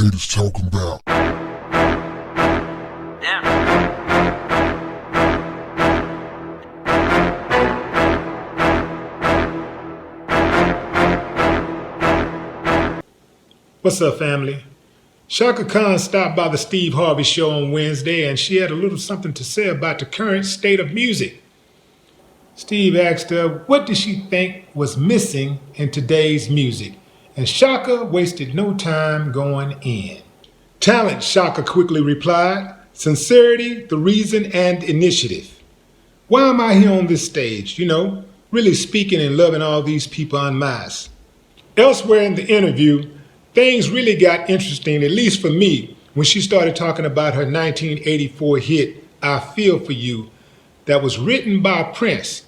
haters talking about. What's up, family? Chaka Khan stopped by the Steve Harvey show on Wednesday, and she had a little something to say about the current state of music. Steve asked her, what did she think was missing in today's music? And Chaka wasted no time going in. Talent, Chaka quickly replied. Sincerity, the reason, and initiative. Why am I here on this stage? Really speaking and loving all these people en masse. Elsewhere in the interview, things really got interesting, at least for me, when she started talking about her 1984 hit, I Feel For You, that was written by Prince.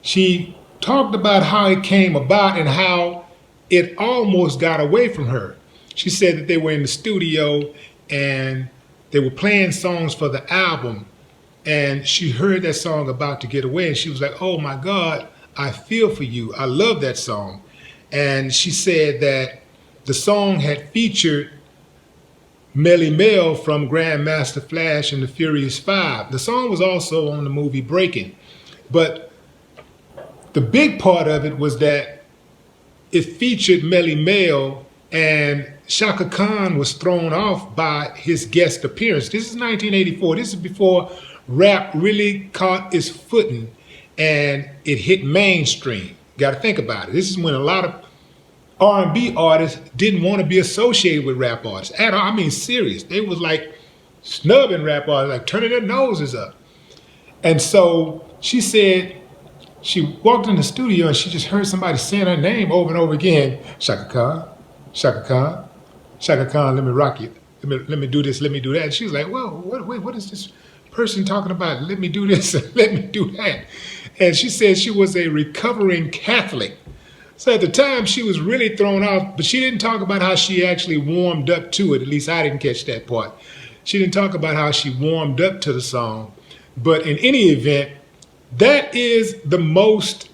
She talked about how it came about and how it almost got away from her. She said that they were in the studio and they were playing songs for the album, and she heard that song About to Get Away, and she was like, oh my God, I feel for you. I love that song. And she said that the song had featured Melly Mel from Grandmaster Flash and the Furious Five. The song was also on the movie Breaking. But the big part of it was that it featured Melly Mel, and Chaka Khan was thrown off by his guest appearance. This is 1984. This is before rap really caught its footing and it hit mainstream. Got to think about it. This is when a lot of R&B artists didn't want to be associated with rap artists at all. I mean, serious. They was like snubbing rap artists, like turning their noses up. And so she said she walked in the studio and she just heard somebody saying her name over and over again. Chaka Khan, Chaka Khan, Chaka Khan, let me rock you. Let me do this, let me do that. And she was like, whoa, what is this person talking about? Let me do this, let me do that. And she said she was a recovering Catholic. So at the time, she was really thrown off, but she didn't talk about how she actually warmed up to it. At least I didn't catch that part. She didn't talk about how she warmed up to the song. But in any event, that is the most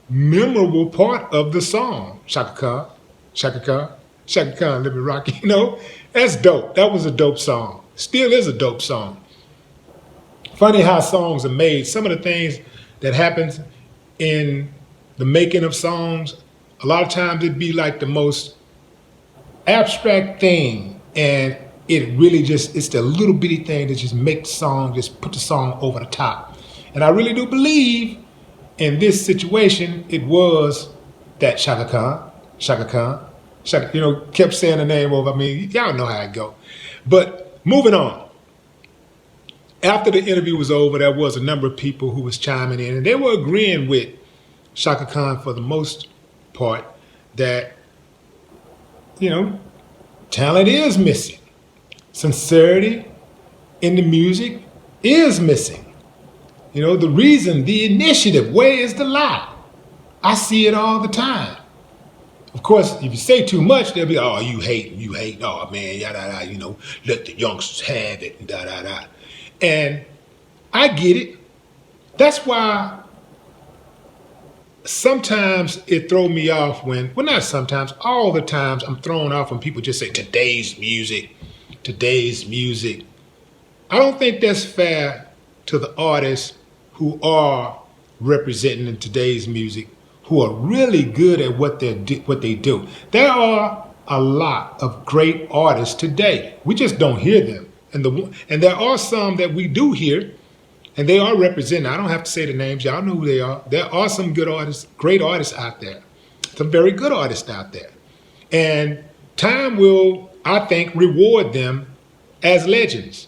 memorable part of the song. Chaka Khan, Chaka Khan, Chaka Khan, let me rock you. That's dope. That was a dope song. Still is a dope song. Funny how songs are made. Some of the things that happens in the making of songs, a lot of times it'd be like the most abstract thing, and it really it's the little bitty thing that just make the song, just put the song over the top. And I really do believe in this situation, it was that Chaka Khan, Chaka, kept saying the name over. I mean, y'all know how it go. But moving on. After the interview was over, there was a number of people who was chiming in, and they were agreeing with Chaka Khan for the most part that, talent is missing. Sincerity in the music is missing. The reason, the initiative, where is the lie? I see it all the time. Of course, if you say too much, they'll be, oh, you hate, oh man, yada, let the youngsters have it, and da. And I get it. That's why sometimes it throws me off not sometimes, all the times I'm thrown off when people just say today's music. I don't think that's fair to the artists who are representing in today's music, who are really good at what they do. There are a lot of great artists today. We just don't hear them. And there are some that we do hear, and they are represented. I don't have to say the names. Y'all know who they are. There are some good artists, great artists out there. Some very good artists out there. And time will, I think, reward them as legends.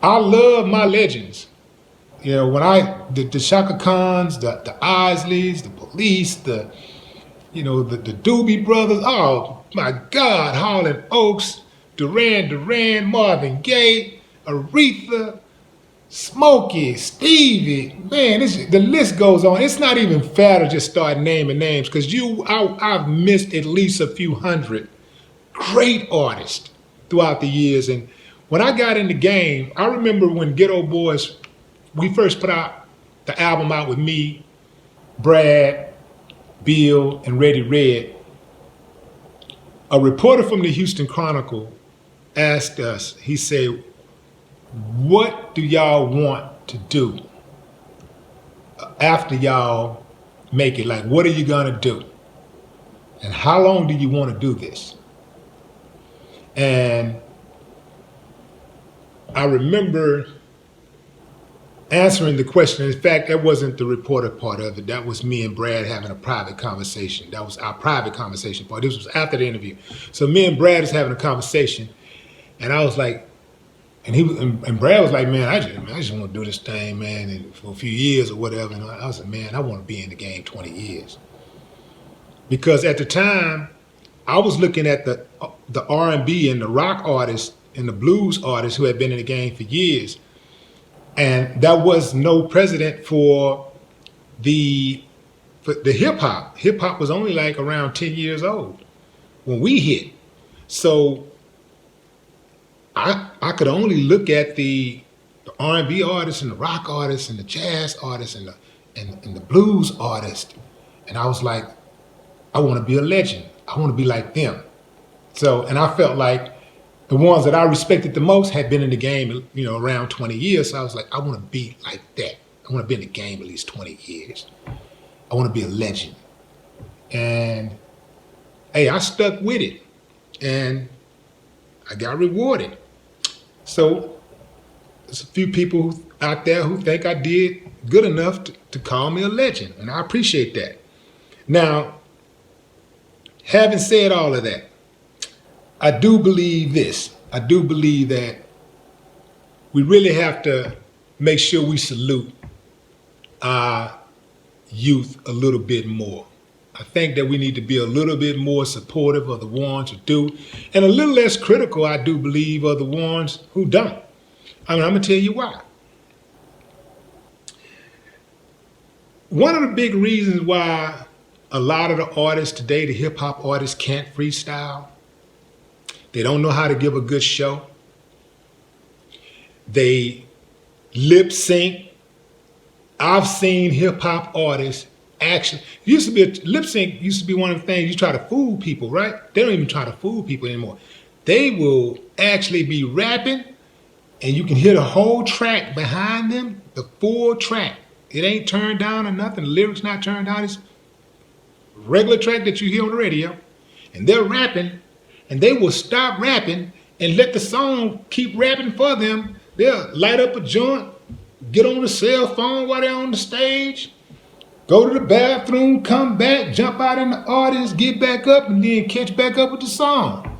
I love my legends. When the Chaka Khans, the Isleys, the Police, the Doobie Brothers, oh my God, Hall & Oates, Duran, Marvin Gaye, Aretha, Smokey, Stevie, man, the list goes on. It's not even fair to just start naming names, because I've missed at least a few hundred great artists throughout the years. And when I got in the game, I remember when Ghetto Boys, we first put out the album out with me, Brad, Bill, and Reddy Red. A reporter from the Houston Chronicle asked us, he said, what do y'all want to do after y'all make it? Like, what are you gonna do? And how long do you want to do this? And I remember answering the question. In fact, that wasn't the reporter part of it. That was me and Brad having a private conversation. That was our private conversation part. This was after the interview. So me and Brad is having a conversation, and I was like, and Brad was like, man, I just want to do this thing, man, and for a few years or whatever. And I was like, man, I want to be in the game 20 years. Because at the time, I was looking at the R&B and the rock artists and the blues artists who had been in the game for years. And there was no precedent for the hip hop. Hip hop was only like around 10 years old when we hit. So I could only look at the R&B artists and the rock artists and the jazz artists and the blues artists. And I was like, I want to be a legend. I want to be like them. So, and I felt like the ones that I respected the most had been in the game, around 20 years. So I was like, I want to be like that. I want to be in the game at least 20 years. I want to be a legend. And hey, I stuck with it and I got rewarded. So there's a few people out there who think I did good enough to call me a legend, and I appreciate that. Now, having said all of that, I do believe this. I do believe that we really have to make sure we salute our youth a little bit more. I think that we need to be a little bit more supportive of the ones who do, and a little less critical, I do believe, of the ones who don't. I mean, I'm gonna tell you why. One of the big reasons why a lot of the artists today, the hip hop artists, can't freestyle, they don't know how to give a good show. They lip sync. I've seen hip hop artists actually, lip sync used to be one of the things you try to fool people, right? They don't even try to fool people anymore. They will actually be rapping and you can hear the whole track behind them, the full track. It ain't turned down or nothing. The lyrics not turned down. It's regular track that you hear on the radio. And they're rapping and they will stop rapping and let the song keep rapping for them. They'll light up a joint, get on the cell phone while they're on the stage, go to the bathroom, come back, jump out in the audience, get back up, and then catch back up with the song.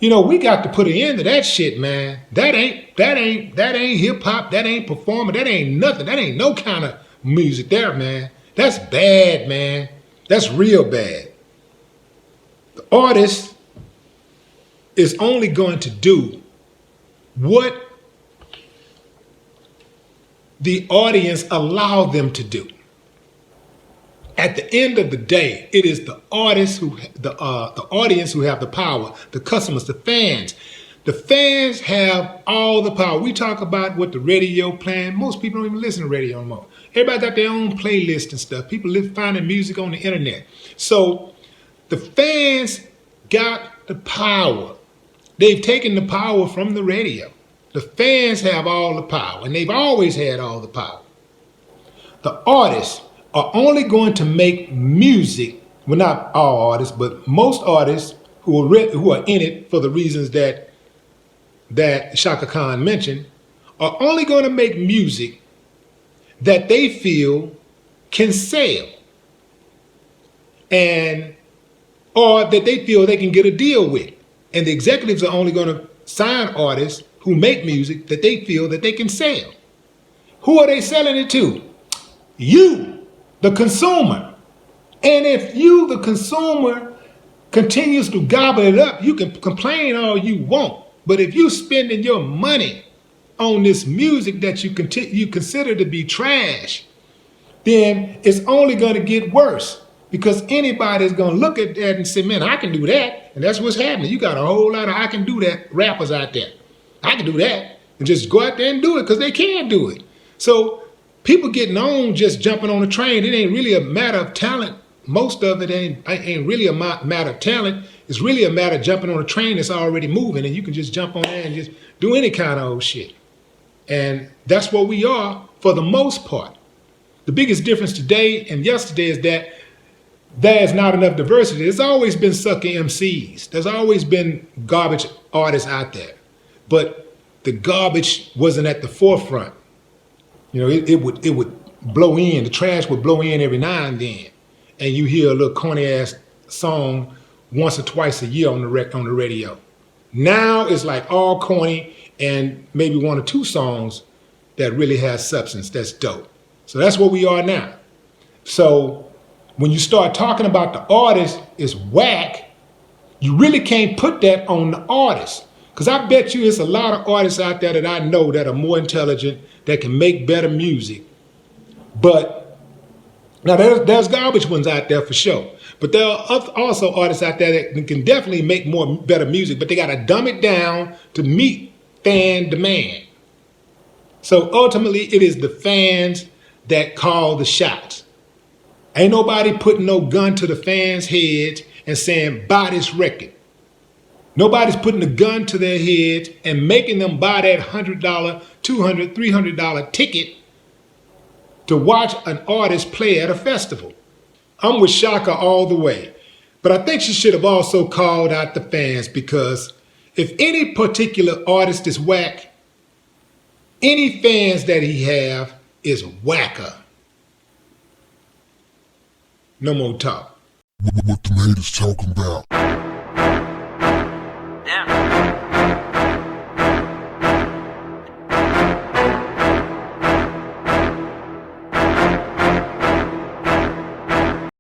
We got to put an end to that shit, man. That ain't hip hop. That ain't performing. That ain't nothing. That ain't no kind of music there, man. That's bad, man. That's real bad. The artist is only going to do what the audience allow them to do. At the end of the day, it is the artists the audience who have the power, the customers, the fans. The fans have all the power. We talk about what the radio playing. Most people don't even listen to radio anymore. Everybody got their own playlist and stuff. People finding music on the internet. So the fans got the power. They've taken the power from the radio. The fans have all the power, and they've always had all the power. The artists are only going to make music, well, not all artists, but most artists who are in it for the reasons that Chaka Khan mentioned, are only going to make music that they feel can sell, or that they feel they can get a deal with. And the executives are only going to sign artists who make music that they feel that they can sell. Who are they selling it to? You, the consumer. And if you, the consumer, continues to gobble it up, you can complain all you want. But if you're spending your money on this music that you consider to be trash, then it's only going to get worse. Because anybody's going to look at that and say, man, I can do that. And that's what's happening. You got a whole lot of I can do that rappers out there. I can do that. And just go out there and do it because they can do it. So people getting on just jumping on the train, it ain't really a matter of talent most of it ain't really a matter of talent. It's really a matter of jumping on a train that's already moving, and you can just jump on there and just do any kind of old shit. And that's what we are for the most part. The biggest difference today and yesterday is that there's not enough diversity. There's always been sucker MCs. There's always been garbage artists out there. But the garbage wasn't at the forefront. You know, it would blow in, the trash would blow in every now and then. And you hear a little corny ass song once or twice a year on the radio. Now it's like all corny and maybe one or two songs that really has substance, that's dope. So that's what we are now. So when you start talking about the artist is whack, you really can't put that on the artist. Because I bet you it's a lot of artists out there that I know that are more intelligent, that can make better music. But now there's garbage ones out there for sure. But there are also artists out there that can definitely make better music, but they got to dumb it down to meet fan demand. So ultimately it is the fans that call the shots. Ain't nobody putting no gun to the fans' heads and saying, buy this record. Nobody's putting a gun to their heads and making them buy that $100, $200, $300 ticket to watch an artist play at a festival. I'm with Chaka all the way. But I think she should have also called out the fans, because if any particular artist is whack, any fans that he have is whacker. No more talk. What the haters talking about? Yeah.